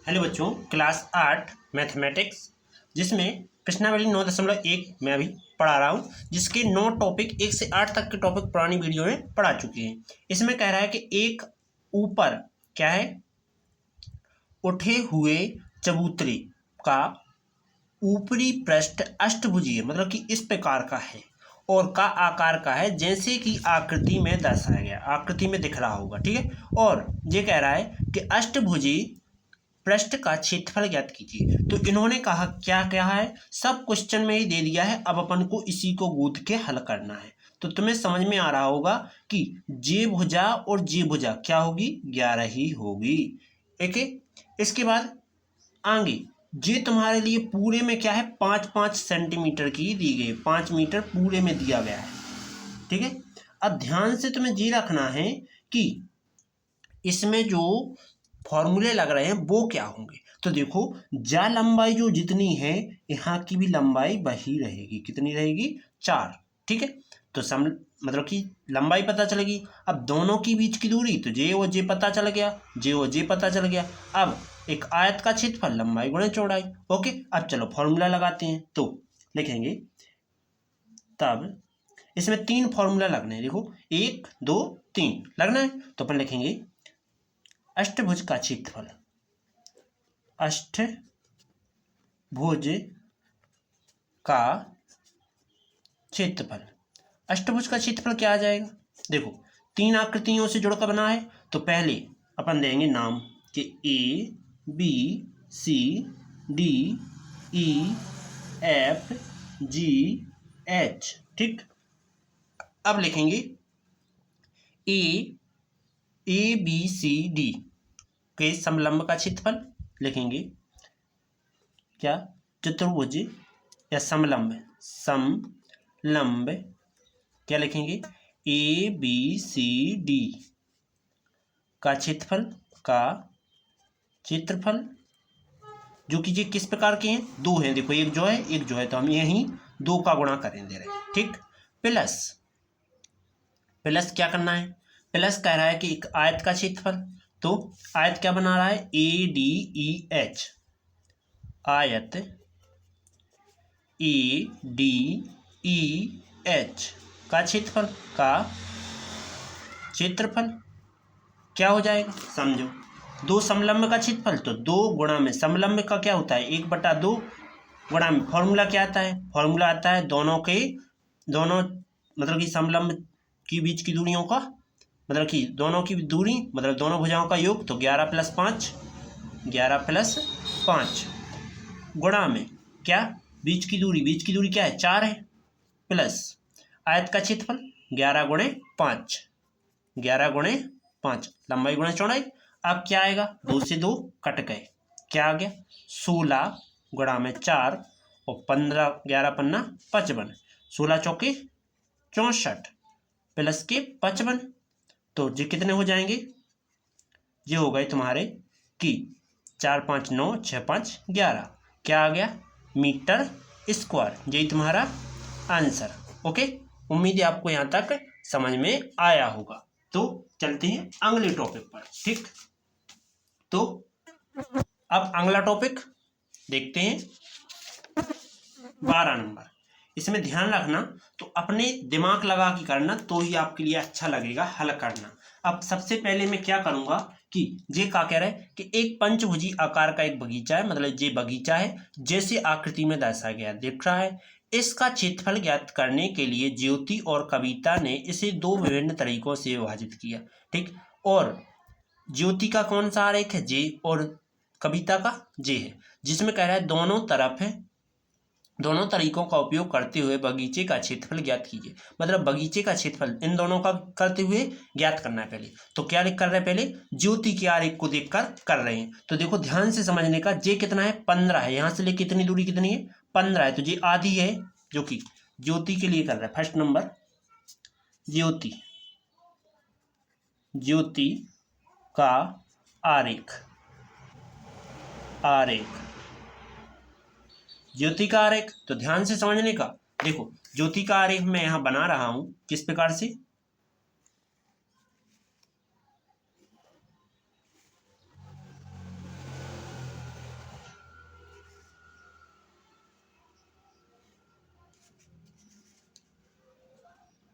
Hello बच्चों, class 8 mathematics जिसमें प्रश्नावली 9.1 मैं अभी पढ़ा रहा हूँ, जिसके 9 टॉपिक 1 से 8 तक के टॉपिक पुरानी वीडियो में पढ़ा चुके हैं। इसमें कह रहा है कि एक ऊपर क्या है, उठे हुए चबूतरे का ऊपरी पृष्ठ अष्टभुजीय मतलब कि इस प्रकार का है और का आकार का है जैसे कि आकृति में दर्शाया गया, आकृति में दिख रहा होगा। ठीक है, और ये कह रहा है कि अष्टभुजी पृष्ठ का क्षेत्रफल ज्ञात कीजिए। तो इन्होंने कहा क्या क्या है, सब क्वेश्चन में ही दे दिया है, अब अपन को इसी को गूंथ के हल करना है। तो तुम्हें समझ में आ रहा होगा कि जे भुजा और जे भुजा क्या होगी, 11 ही होगी। ठीक है, इसके बाद आगे जे तुम्हारे लिए पूरे में क्या है, 5-5 सेंटीमीटर की दी गई, 5 मीटर पूरे में दिया गया है। ठीक है, अब ध्यान से तुम्हें ये रखना है कि इसमें जो फॉर्मूले लग रहे हैं वो क्या होंगे। तो देखो, जा लंबाई जो जितनी है यहाँ की भी लंबाई वही रहेगी, कितनी रहेगी, 4। ठीक है, तो मतलब कि लंबाई पता चलेगी। अब दोनों की बीच की दूरी, तो जे और जे पता चल गया, जे और जे पता चल गया। अब एक आयत का क्षेत्रफल लंबाई गुणे चौड़ाई। ओके, अब चलो फॉर्मूला लगाते हैं। तो लिखेंगे, तब इसमें 3 फॉर्मूला लगने हैं। देखो 1 2 3 लगना है। तो अपन लिखेंगे अष्टभुज का क्षेत्रफल, अष्टभुज का क्षेत्रफल, अष्टभुज का क्षेत्रफल क्या आ जाएगा। देखो 3 आकृतियों से जुड़कर बना है, तो पहले अपन देंगे नाम कि A B C D E F G H. ठीक, अब लिखेंगे ए बी सी डी के समलंब का क्षेत्रफल, लिखेंगे क्या, चतुर्भुज या समलंब, समलंब क्या लिखेंगे, ए बी सी डी का क्षेत्रफल, जो कि ये किस प्रकार के हैं, 2 हैं। देखो एक जो है एक जो है, तो हम यहीं 2 का गुणा करें दे रहे हैं। ठीक, प्लस क्या करना है, प्लस कह रहा है कि एक आयत का क्षेत्रफल, तो आयत क्या बना रहा है, ए डी ई एच, आयत ए डी ई एच का क्षेत्रफल क्या हो जाएगा, समझो 2 समलंब का क्षेत्रफल, तो 2 गुणा में समलंब का क्या होता है, 1/2 गुणा में फॉर्मूला क्या आता है, फॉर्मूला आता है दोनों मतलब कि समलंब की बीच की दूरियों का, मतलब कि दोनों की दूरी मतलब दोनों भुजाओं का योग, तो 11 + 5 गुणा में क्या, बीच की दूरी क्या है, 4 है, प्लस आयत का क्षेत्रफल 11 × 5 लंबाई गुणा चौड़ाई। अब क्या आएगा, 2 से 2 कट गए, क्या आ गया, 16 गुणा में 4 और 15 11 पन्ना 55, 16 चौके 64 प्लस के 55, तो ये कितने हो जाएंगे, ये हो गए तुम्हारे कि 4 5 9 6 5 11, क्या आ गया, मीटर स्क्वायर। यही तुम्हारा आंसर। ओके, उम्मीद है आपको यहाँ तक समझ में आया होगा। तो चलते हैं अगले टॉपिक पर। ठीक, तो अब अगला टॉपिक देखते हैं, 12 नंबर। इसमें ध्यान रखना, तो अपने दिमाग लगा के करना, तो ही आपके लिए अच्छा लगेगा हल करना। अब सबसे पहले मैं क्या करूंगा कि ये क्या कह रहा है कि एक पंचभुजी आकार का एक बगीचा है, मतलब ये बगीचा है जैसे आकृति में दर्शाया गया दिख रहा है। इसका क्षेत्रफल ज्ञात करने के लिए ज्योति और कविता ने इसे 2 विभिन्न तरीकों से विभाजित किया। ठीक, और ज्योति का कौन सा आरेख है, जे, और कविता का जे है, जिसमें कह रहा है दोनों तरीकों का उपयोग करते हुए बगीचे का क्षेत्रफल ज्ञात कीजिए। मतलब बगीचे का क्षेत्रफल इन दोनों का करते हुए ज्ञात करना है। पहले तो क्या लिख कर रहे हैं, पहले ज्योति के आरेख को देखकर कर रहे हैं। तो देखो ध्यान से समझने का, जे कितना है, 15 है, यहाँ से ले कितनी दूरी कितनी है, 15 है, तो ये आधी है, जो कि ज्योति के लिए कर रहा है। फर्स्ट नंबर ज्योति का आरेख, ज्योति का आरेख, तो ध्यान से समझने का। देखो ज्योति का आरेख मैं यहां बना रहा हूं किस प्रकार से,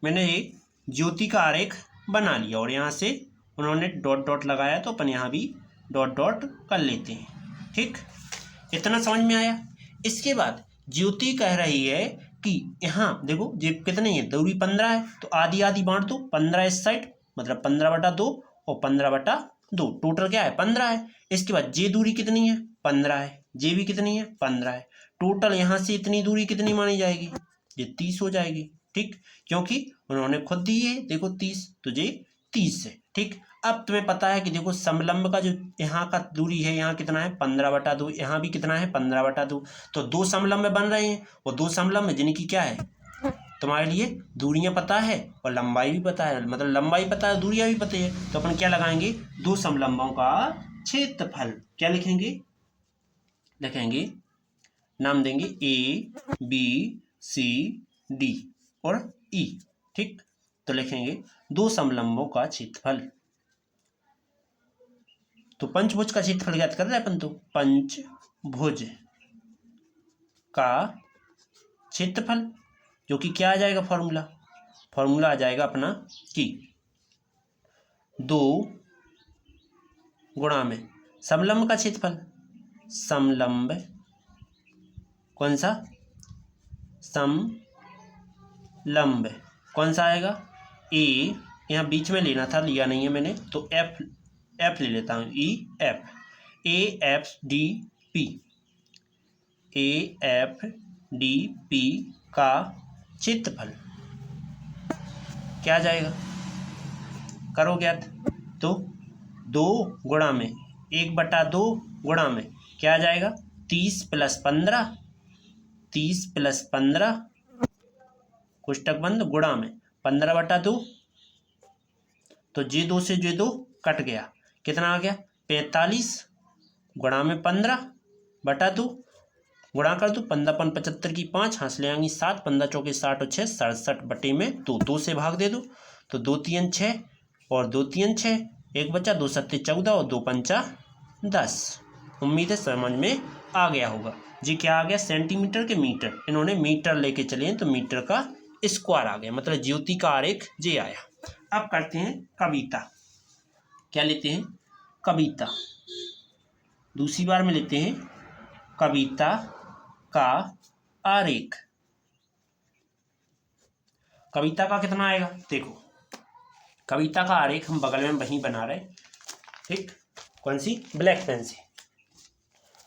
मैंने ये ज्योति का आरेख बना लिया और यहाँ से उन्होंने डॉट डॉट लगाया, तो अपन यहाँ भी डॉट डॉट कर लेते हैं। ठीक, इतना समझ में आया। इसके बाद ज्योति कह रही है कि यहाँ देखो ये कितनी है, दूरी 15 है, तो आधी आधी बांट दो, 15 इस साइड मतलब 15/2 और 15/2, टोटल क्या है 15 है। इसके बाद ये दूरी कितनी है 15 है, ये भी कितनी है 15 है, टोटल यहाँ से इतनी दूरी कितनी मानी जाएगी, ये 30 हो जाएगी। ठीक, क्योंकि उन्होंने खुद दी है देखो 30, तो ये 30 है। ठीक, अब तुम्हें पता है कि देखो समलंब का जो यहाँ का दूरी है, यहाँ कितना है 15/2, यहाँ भी कितना है 15/2, तो दो समलंब बन रहे हैं और दो समलंब जिनकी क्या है तुम्हारे लिए दूरियां पता है और लंबाई भी पता है, मतलब लंबाई पता है दूरियां भी पता है, तो अपन क्या लगाएंगे, दो समलंबों का क्षेत्रफल। क्या लिखेंगे, लिखेंगे नाम देंगे ए बी सी डी और ई। ठीक, तो लिखेंगे दो समलंबों का क्षेत्रफल। तो पंचभुज का क्षेत्रफल ज्ञात कर रहे हैं अपन, तो पंचभुज का क्षेत्रफल जो कि क्या आ जाएगा, फॉर्मूला आ जाएगा अपना कि 2 गुणा में समलंब का क्षेत्रफल, समलंब कौन सा, समलंब कौन सा आएगा, ए यहाँ बीच में लेना था, लिया नहीं है मैंने, तो एफ ले लेता हूँ, E F, A F D P, A F D P का क्षेत्रफल क्या जाएगा, करो ज्ञात। तो 2 गुणा में 1/2 गुणा में क्या आ जाएगा 30 + 15, 30 + 15 कोष्टक बंद गुणा में 15/2, तो जे 2 से जे 2 कट गया, कितना आ गया 45 गुणा में 15/2 गुणा कर दो, 15×5 की 5, हाथ ले आएंगी 7, 15×4 60 और 6 67 बटे में 2 से भाग दे दो, तो 2 3 6 और 2 3 6, एक बचा, 2 7 14 और 2 5 10। उम्मीद है समझ में आ गया होगा। जी क्या आ गया, सेंटीमीटर के मीटर, इन्होंने मीटर लेके चले हैं तो मीटर का स्क्वायर आ गया, मतलब ज्योति का आरेख जे आया। अब करते हैं कविता। क्या लेते हैं, कविता। दूसरी बार में लेते हैं कविता का आरेख। कविता का कितना आएगा, देखो कविता का आरेख हम बगल में वहीं बना रहे। ठीक, कौन सी, ब्लैक पेन से,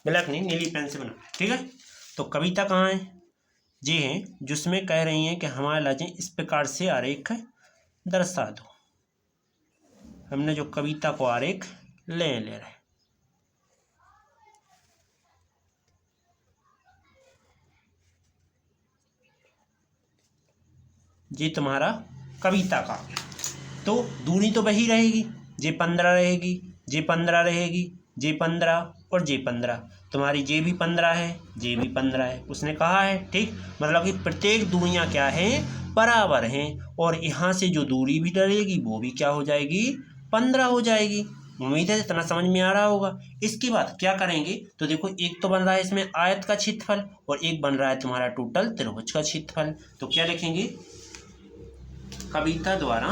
ब्लैक नहीं नीली पेन से बना। ठीक है, तो कविता कहाँ है, ये हैं जिसमें कह रही हैं कि हमारे लाजें इस प्रकार से आरेख दर्शा दो। हमने जो कविता को आरेख ले रहे, ये तुम्हारा कविता का, तो दूरी तो वही रहेगी, जे 15 रहेगी, जे 15 रहेगी, जे 15 और जे 15, तुम्हारी जे भी 15 है, जे भी 15 है, उसने कहा है। ठीक, मतलब कि प्रत्येक दूरियां क्या हैं, बराबर हैं, और यहाँ से जो दूरी भी डलेगी वो भी क्या हो जाएगी, 15 हो जाएगी। उम्मीद है इतना समझ में आ रहा होगा। इसके बाद क्या करेंगे, तो देखो एक तो बन रहा है इसमें आयत का क्षेत्रफल और एक बन रहा है तुम्हारा टोटल त्रिभुज का क्षेत्रफल। तो क्या लिखेंगे, कविता द्वारा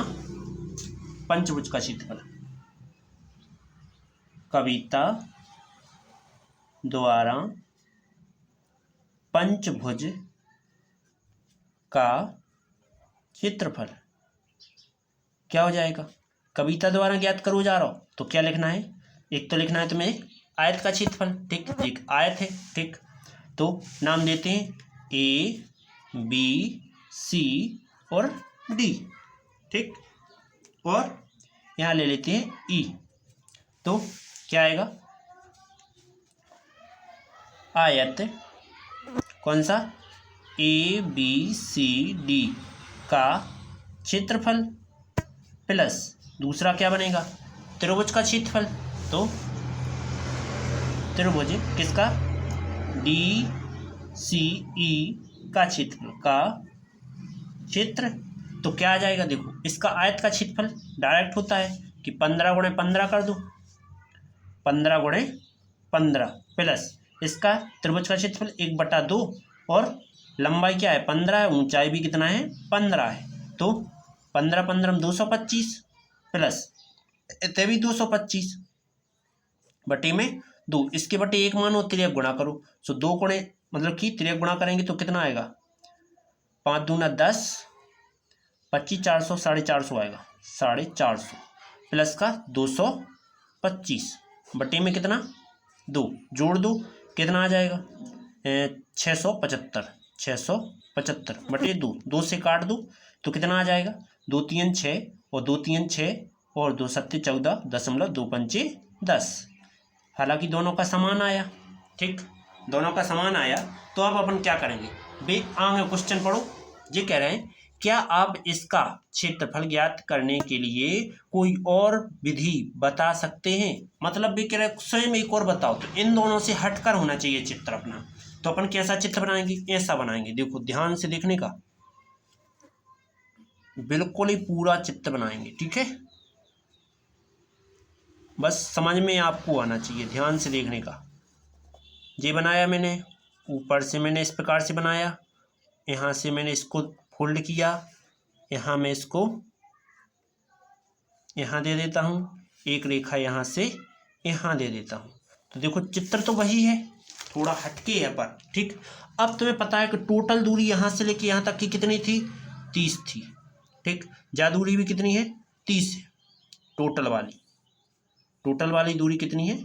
पंचभुज का क्षेत्रफल, कविता द्वारा पंचभुज का क्षेत्रफल क्या हो जाएगा, कविता द्वारा ज्ञात करो जा रहा हो, तो क्या लिखना है, एक तो लिखना है तुम्हें आयत का क्षेत्रफल। ठीक, एक आयत है। ठीक, तो नाम देते हैं ए बी सी और डी। ठीक, और यहाँ ले लेते हैं ई, तो क्या आएगा, आयत कौन सा, ए बी सी डी का क्षेत्रफल प्लस दूसरा क्या बनेगा, त्रिभुज का क्षेत्रफल। तो त्रिभुज किसका, डी सी ई का क्षेत्रफल का क्षेत्र, तो क्या आ जाएगा, देखो इसका आयत का क्षेत्रफल डायरेक्ट होता है कि 15 × 15 कर दो, 15 × 15 प्लस इसका त्रिभुज का क्षेत्रफल 1/2 और लंबाई क्या है 15 है, ऊंचाई भी कितना है 15 है, तो 15 15 225 प्लस इतने भी 225 बटे में 2, इसके बटे 1 मानो, तिर्यक गुणा करो। सो 2 गुणे मतलब कि तिर्यक गुणा करेंगे तो कितना आएगा, 5 दूना 10, 25 400 450 आएगा, 450 प्लस का 225 बटे में कितना 2, जोड़ दो कितना आ जाएगा 675 बटे 2, 2 से काट दो तो कितना आ जाएगा 2 3 6 और 2 3 6 और 2 7 14.2 10। हालांकि दोनों का समान आया, ठीक, दोनों का समान आया। तो अब अपन क्या करेंगे बे, आगे क्वेश्चन पढ़ो। ये कह रहे हैं क्या आप इसका क्षेत्रफल ज्ञात करने के लिए कोई और विधि बता सकते हैं। मतलब भी कह रहे स्वयं एक और बताओ, तो इन दोनों से हटकर होना चाहिए चित्र अपना। तो अपन कैसा चित्र बनाएंगे, ऐसा बनाएंगे, देखो ध्यान से देखने का, बिल्कुल ही पूरा चित्र बनाएंगे, ठीक है। बस समझ में आपको आना चाहिए, ध्यान से देखने का। ये बनाया मैंने, ऊपर से मैंने इस प्रकार से बनाया, यहाँ से मैंने इसको फोल्ड किया, यहाँ मैं इसको यहाँ दे देता हूँ, एक रेखा यहाँ से यहाँ दे देता हूँ। तो देखो चित्र तो वही है, थोड़ा हटके है पर, ठीक। अब तुम्हें पता है कि टोटल दूरी यहाँ से लेके यहाँ तक की कितनी थी, 30 थी, ठीक। जा दूरी भी कितनी है, 30 है। टोटल वाली दूरी कितनी है,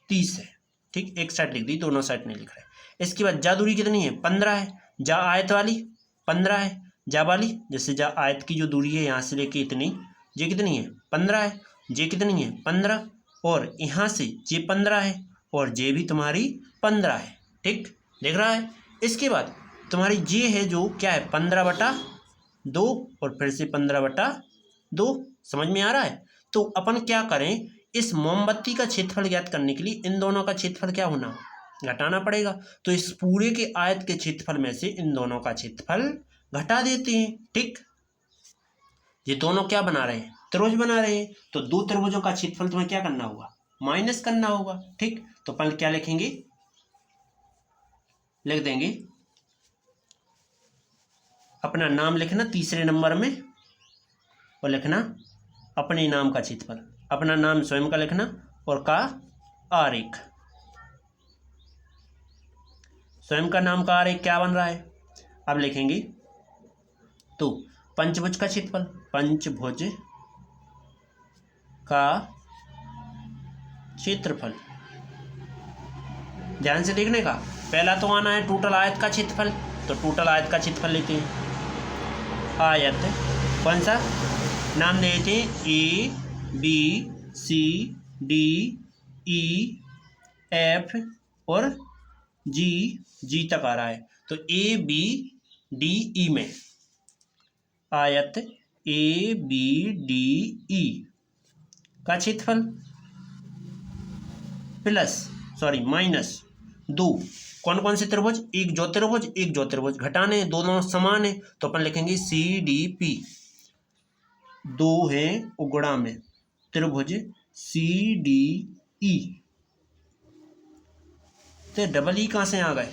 30 है, ठीक। एक साइड लिख दी, दोनों साइड नहीं लिख रहे। इसके बाद जा दूरी कितनी है, 15 है। जा आयत वाली 15 है। जा वाली, जैसे जा आयत की जो दूरी है यहाँ से लेके इतनी, ये कितनी है 15 है। ये कितनी है 15, और यहाँ से ये 15 है, और ये भी तुम्हारी 15 है, ठीक, देख रहा है। इसके बाद तुम्हारी ये है जो क्या है 15/2 और फिर से 15/2, समझ में आ रहा है। तो अपन क्या करें, इस मोमबत्ती का क्षेत्रफल ज्ञात करने के लिए इन दोनों का क्षेत्रफल क्या होना, घटाना पड़ेगा। तो इस पूरे के आयत के क्षेत्रफल में से इन दोनों का क्षेत्रफल घटा देते हैं, ठीक। ये दोनों क्या बना रहे हैं, त्रिभुज बना रहे हैं। तो दो त्रिभुजों का क्षेत्रफल तुम्हें क्या करना होगा, माइनस करना होगा, ठीक। तो अपन क्या लिखेंगे, लिख देंगे अपना नाम लिखना तीसरे नंबर में, और लिखना अपने नाम का क्षेत्रफल, अपना नाम स्वयं का लिखना, और का आरेख, स्वयं का नाम का आरेख क्या बन रहा है। अब लिखेंगे तो पंचभुज का क्षेत्रफल, पंचभुज का क्षेत्रफल, ध्यान से देखने का। पहला तो आना है टोटल आयत का क्षेत्रफल, तो टोटल आयत का क्षेत्रफल लेते हैं। आयत कौन सा नाम देते हैं, ABCDEF और जी तक आ रहा है। तो ABDE में आयत ABDE का क्षेत्रफल माइनस 2 कौन कौन से त्रिभुज, एक ज्योतिर्भुज घटाने, दोनों समान है। तो अपन लिखेंगे CDP, 2 है उगड़ा में त्रिभुज CDE, तो डबल ई कहाँ से आ गए,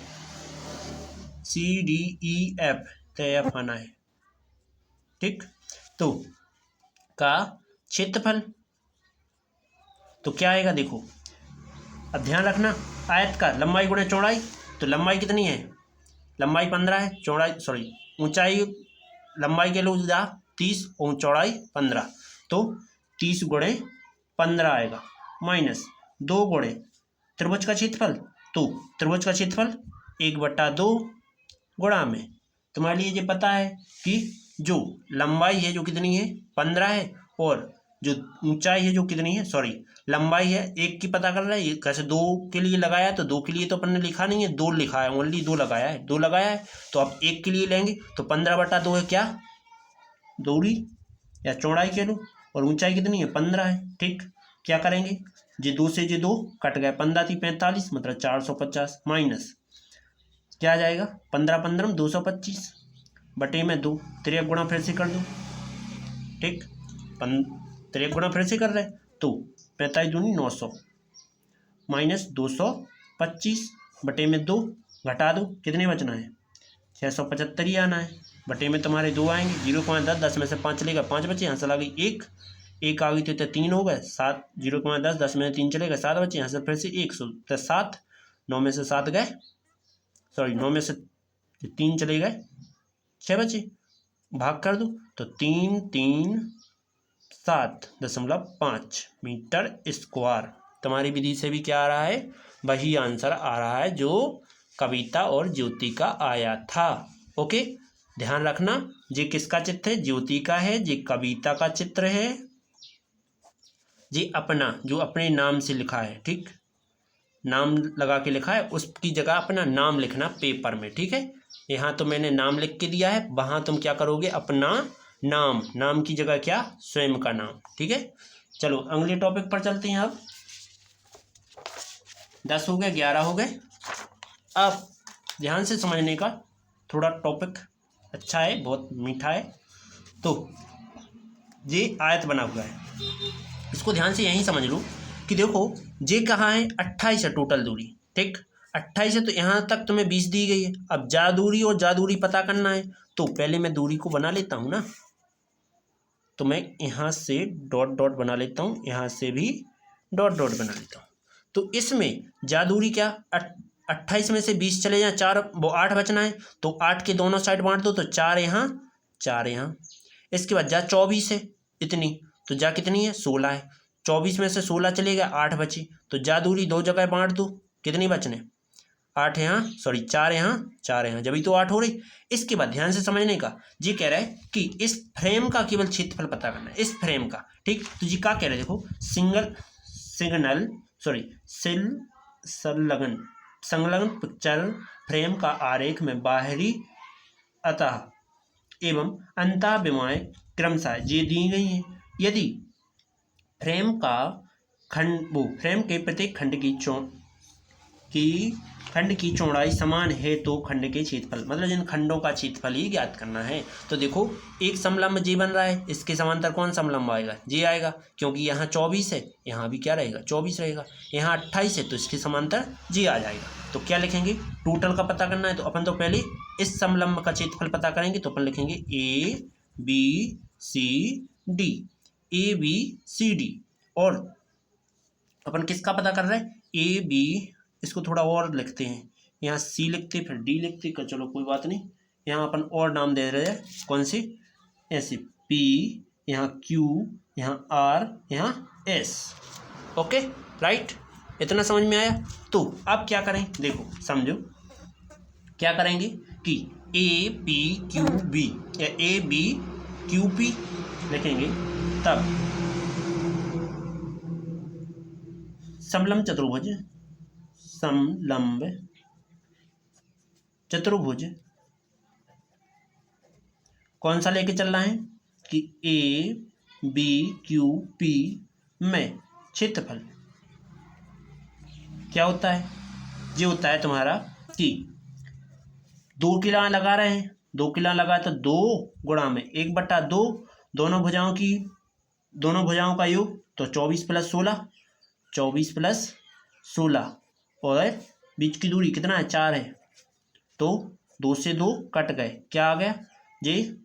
CDEF, तो F आना है, ठीक। तो का क्षेत्रफल तो क्या आएगा, देखो अब ध्यान रखना, आयत का लंबाई गुणे चौड़ाई, तो लंबाई कितनी है, लंबाई 15 है, चौड़ाई ऊंचाई लंबाई के लोग 30 और चौड़ाई 15, तो 30 गुणे 15 आएगा, माइनस 2 गुणे त्रिभुज का क्षेत्रफल, तो त्रिभुज का क्षेत्रफल 1/2 गुणा में, तुम्हारे लिए ये पता है कि जो लंबाई है जो कितनी है 15 है, और जो ऊंचाई है जो कितनी है, लंबाई है 1 की पता कर रहा है, कैसे 2 के लिए लगाया, तो 2 के लिए तो अपन ने लिखा नहीं है, 2 लिखा है, ओनली 2 लगाया है, 2 लगाया है। तो अब 1 के लिए लेंगे, तो 15/2 है क्या, दूरी या चौड़ाई कह लो, और ऊंचाई कितनी है 15 है, ठीक। क्या करेंगे, ये 2 से ये 2 कट गए, 15 थी 45, मतलब 450, माइनस क्या आ जाएगा 15 15 225 बटे में 2, त्रियक गुणा फिर से कर दो, ठीक। त्रियक गुणा फिर से कर रहे, तो 45 दूनी 900 माइनस 225 बटे में 2, घटा दो, कितने बचना है 675 ही आना है। बटे में तुम्हारे 2 आएंगे, 0.10, 10 में से 5 चलेगा 5 बचे, यहाँ से आ गई 1 आ गई तो 3 हो गए 7, 0.10, 10 में 3 चलेगा 7 बचे, यहाँ से फिर से 1 तो 7, 9 में से 7 गए, सॉरी 9 में से 3 चले गए 6 बचे, भाग कर दो तो 3 3 7.5 मीटर स्क्वायर। तुम्हारी विधि से भी क्या आ रहा है, वही आंसर आ रहा है जो कविता और ज्योति का आया था। ओके, ध्यान रखना, ये किसका चित्र है, ज्योति का है, ये कविता का चित्र है, ये अपना जो अपने नाम से लिखा है, ठीक, नाम लगा के लिखा है, उसकी जगह अपना नाम लिखना पेपर में, ठीक है। यहाँ तो मैंने नाम लिख के दिया है, वहाँ तुम क्या करोगे, अपना नाम, नाम की जगह क्या, स्वयं का नाम, ठीक है। चलो अगले टॉपिक पर चलते हैं। अब 10 हो गए, 11 हो गए। अब ध्यान से समझने का, थोड़ा टॉपिक अच्छा है, बहुत मीठा है। तो ये आयत बना हुआ है, इसको ध्यान से यहीं समझ लो कि देखो ये कहाँ है, 28 है टोटल दूरी, ठीक, 28 है, तो यहाँ तक तुम्हें 20 दी गई है। अब जा दूरी और जा दूरी पता करना है, तो पहले मैं दूरी को बना लेता हूँ ना, तो मैं यहाँ से डॉट डॉट बना लेता हूँ, यहाँ से भी डॉट डॉट बना लेता हूँ। तो इसमें जा दूरी क्या, 28 में से 20 चले जाए 4, वो 8 बचना है, तो 8 के दोनों साइड बांट दो, तो 4 यहाँ 4 यहाँ। इसके बाद जा 24 है इतनी, तो जा कितनी है, 16 है, 24 में से 16 चले गए, 8 बची, तो जा दूरी 2 जगह बांट दो, कितनी बचने, 8 यहाँ, सॉरी 4 यहाँ 4 यहाँ, जब ही तो 8 हो रही। इसके बाद ध्यान से समझने का, ये कह रहा है कि इस फ्रेम का केवल क्षेत्रफल पता करना है, इस फ्रेम का, ठीक। तो ये क्या कह रहे हैं, देखो संलग्न पिक्चर फ्रेम का आरेख में बाहरी अतः एवं अंतःविमाएं क्रमशः ये दी गई हैं। यदि फ्रेम के प्रत्येक खंड की चौड़ाई समान है तो खंड के क्षेत्रफल, मतलब जिन खंडों का क्षेत्रफल ही ज्ञात करना है। तो देखो एक समलंब जी बन रहा है, इसके समांतर कौन समलंब आएगा, जी आएगा, क्योंकि यहाँ 24 है, यहाँ भी क्या रहेगा 24 रहेगा, यहाँ 28 है, तो इसके समांतर जी आ जाएगा। तो क्या लिखेंगे, टोटल का पता करना है, तो अपन तो पहले इस समलंब का क्षेत्रफल पता करेंगे, तो अपन लिखेंगे ABCD, और अपन किसका पता कर रहे हैं, AB, इसको थोड़ा और लिखते हैं, यहाँ C लिखते फिर D लिखते, चलो कोई बात नहीं, यहाँ अपन और नाम दे रहे हैं, कौन सी, ऐसे P, यहाँ Q, यहाँ R, यहाँ S। ओके राइट, इतना समझ में आया। तो अब क्या करें, देखो समझो क्या करेंगे कि APQB या ABQP लिखेंगे, तब समलंब चतुर्भुज कौन सा लेके चल रहा है कि ABQP में क्षेत्रफल क्या होता है, ये होता है तुम्हारा कि 2 किला लगा रहे हैं, 2 किला लगा तो 2 गुणा में 1/2, दोनों भुजाओं का योग, तो 24 + 16 और बीच की दूरी कितना है, 4 है, तो 2 से 2 कट गए, क्या आ गया, ये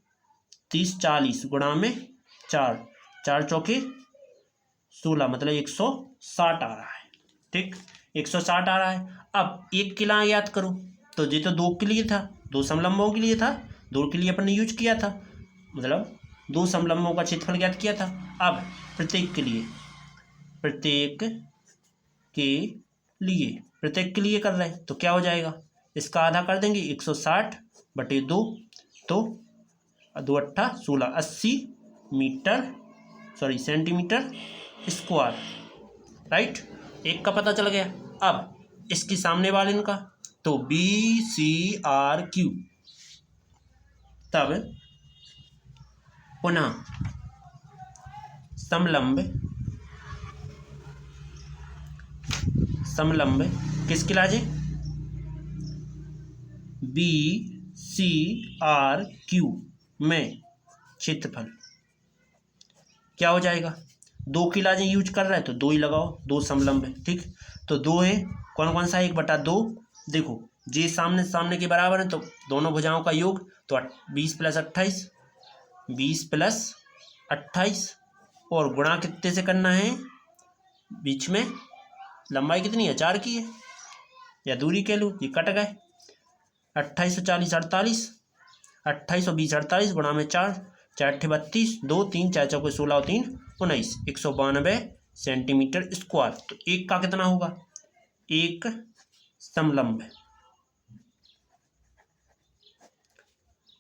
30 40 गुणा में 4, 4 चौके 16, मतलब 160 आ रहा है, ठीक, 160 आ रहा है। अब 1 किला याद करो, तो ये तो 2 के लिए था, 2 समलंबों के लिए था, 2 के लिए अपन ने यूज किया था, मतलब 2 समलंबों का क्षेत्रफल ज्ञात किया था। अब प्रत्येक के लिए कर रहे हैं, तो क्या हो जाएगा, इसका आधा कर देंगे, 160/2, तो 2 8 16, 80 सेंटीमीटर स्क्वायर, राइट, एक का पता चल गया। अब इसके सामने वाले इनका, तो BCRQ, तब पुनः समलंब किसके लाजे, BCRQ में क्षेत्रफल क्या हो जाएगा, 2 की लाजे यूज कर रहा है, तो 2 ही लगाओ, 2 समलंब है, ठीक, तो 2 है, कौन कौन सा है, 1/2, देखो जे सामने सामने के बराबर है तो दोनों भुजाओं का योग, तो 20 + 28, 20 + 28 और गुणा कितने से करना है, बीच में लंबाई कितनी है, 4 की है, या दूरी कह लो, ये कट गए। 28 और 40 48, 28 और 20 48 गुणा में 4, 4 × 32, 2 3 4 चौके 16 और 3 19, 192 सेंटीमीटर स्क्वायर। तो एक का कितना होगा, एक समलंब,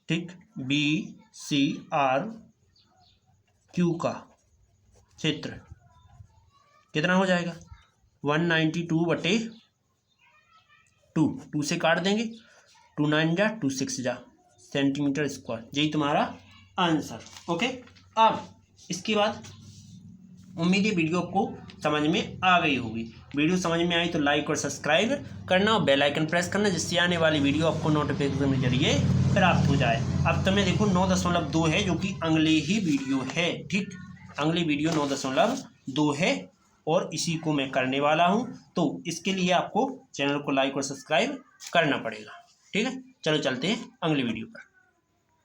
ठीक, BCRQ का क्षेत्र कितना हो जाएगा, 192/2, 2 से काट देंगे, 2 9 जा 2 6 जा सेंटीमीटर स्क्वायर। यही तुम्हारा आंसर। ओके, अब इसके बाद उम्मीद है वीडियो आपको समझ में आ गई होगी। वीडियो समझ में आई तो लाइक और सब्सक्राइब करना और बेल आइकन प्रेस करना, जिससे आने वाली वीडियो आपको नोटिफिकेशन के जरिए प्राप्त हो जाए। अब तुम्हें देखो 9.2 है, जो कि अगले ही वीडियो है, ठीक, अगली वीडियो 9.2 है और इसी को मैं करने वाला हूँ। तो इसके लिए आपको चैनल को लाइक और सब्सक्राइब करना पड़ेगा, ठीक है। चलो चलते हैं अगली वीडियो पर।